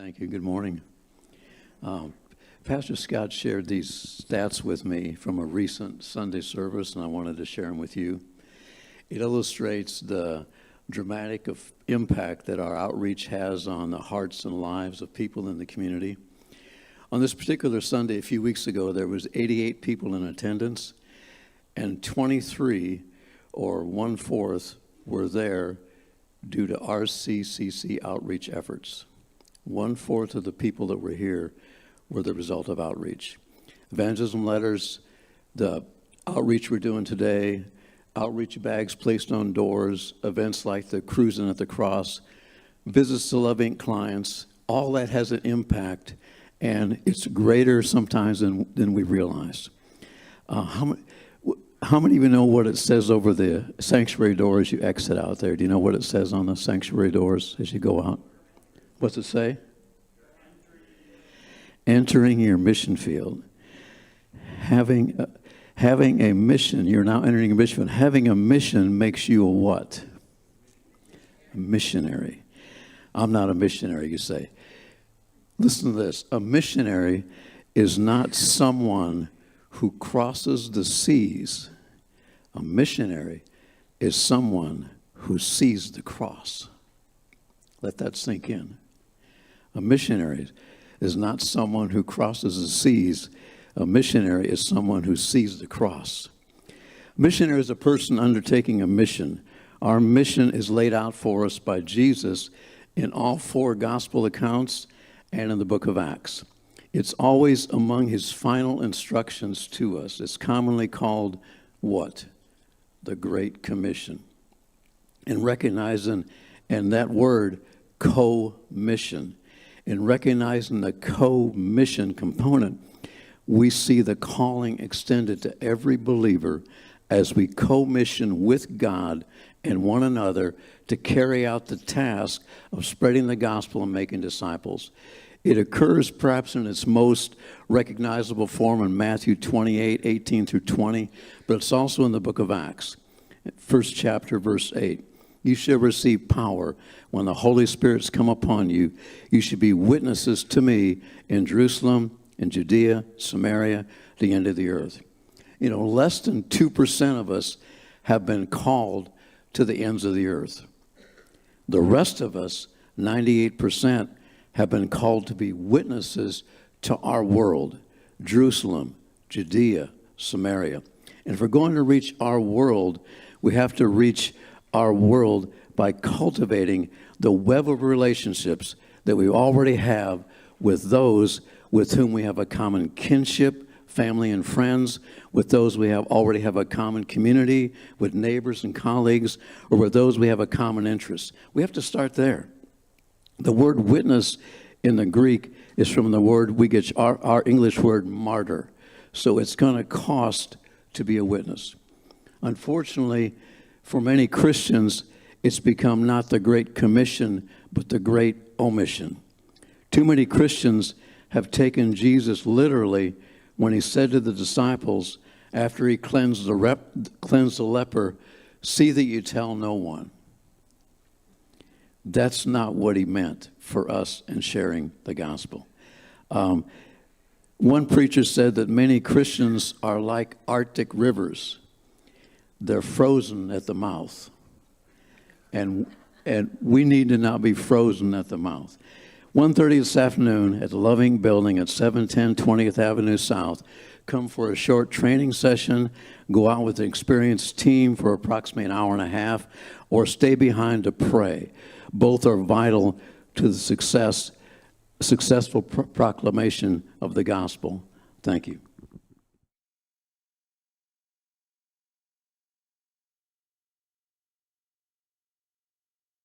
Thank you. Good morning. Pastor Scott shared these stats with me from a recent Sunday service, and I wanted to share them with you. It illustrates the dramatic impact that our outreach has on the hearts and lives of people in the community. On this particular Sunday, a few weeks ago, there was 88 people in attendance, and 23, or 1/4, were there due to RCCC outreach efforts. 1/4 of the people that were here were the result of outreach. Evangelism letters, the outreach we're doing today, outreach bags placed on doors, events like the Cruising at the Cross, visits to Love Inc. clients, all that has an impact, and it's greater sometimes than we realize. How many of you know what it says over the sanctuary door as you exit out there? Do you know what it says on the sanctuary doors as you go out? What's it say? Entering your mission field. Having a mission, you're now entering a mission field. Having a mission makes you a what? A missionary. I'm not a missionary, you say. Listen to this. A missionary is not someone who crosses the seas. A missionary is someone who sees the cross. Let that sink in. A missionary is not someone who crosses the seas. A missionary is someone who sees the cross. A missionary is a person undertaking a mission. Our mission is laid out for us by Jesus in all 4 gospel accounts and in the book of Acts. It's always among his final instructions to us. It's commonly called what? The Great Commission. And recognizing, and that word, co-mission. In recognizing the co-mission component, we see the calling extended to every believer as we co-mission with God and one another to carry out the task of spreading the gospel and making disciples. It occurs perhaps in its most recognizable form in Matthew 28, 18 through 20, but it's also in the book of Acts, 1st chapter, verse 8. You shall receive power when the Holy Spirit's come upon you. You should be witnesses to me in Jerusalem, in Judea, Samaria, the end of the earth. You know, less than 2% of us have been called to the ends of the earth. The rest of us, 98%, have been called to be witnesses to our world, Jerusalem, Judea, Samaria. And if we're going to reach our world, we have to reach our world by cultivating the web of relationships that we already have with those with whom we have a common kinship, family and friends, with those we already have a common community, with neighbors and colleagues, or with those we have a common interest. We have to start there. The word witness in the Greek is from the word we get our English word martyr. So it's going to cost to be a witness. Unfortunately, for many Christians, it's become not the Great Commission, but the Great Omission. Too many Christians have taken Jesus literally when he said to the disciples, after he cleansed the leper, "See that you tell no one." That's not what he meant for us in sharing the gospel. One preacher said that many Christians are like Arctic rivers. They're frozen at the mouth. And we need to not be frozen at the mouth. 1:30 this afternoon at the Love Inc. building at 710 20th Avenue South. Come for a short training session, go out with an experienced team for approximately an hour and a half, or stay behind to pray. Both are vital to the successful proclamation of the gospel. Thank you.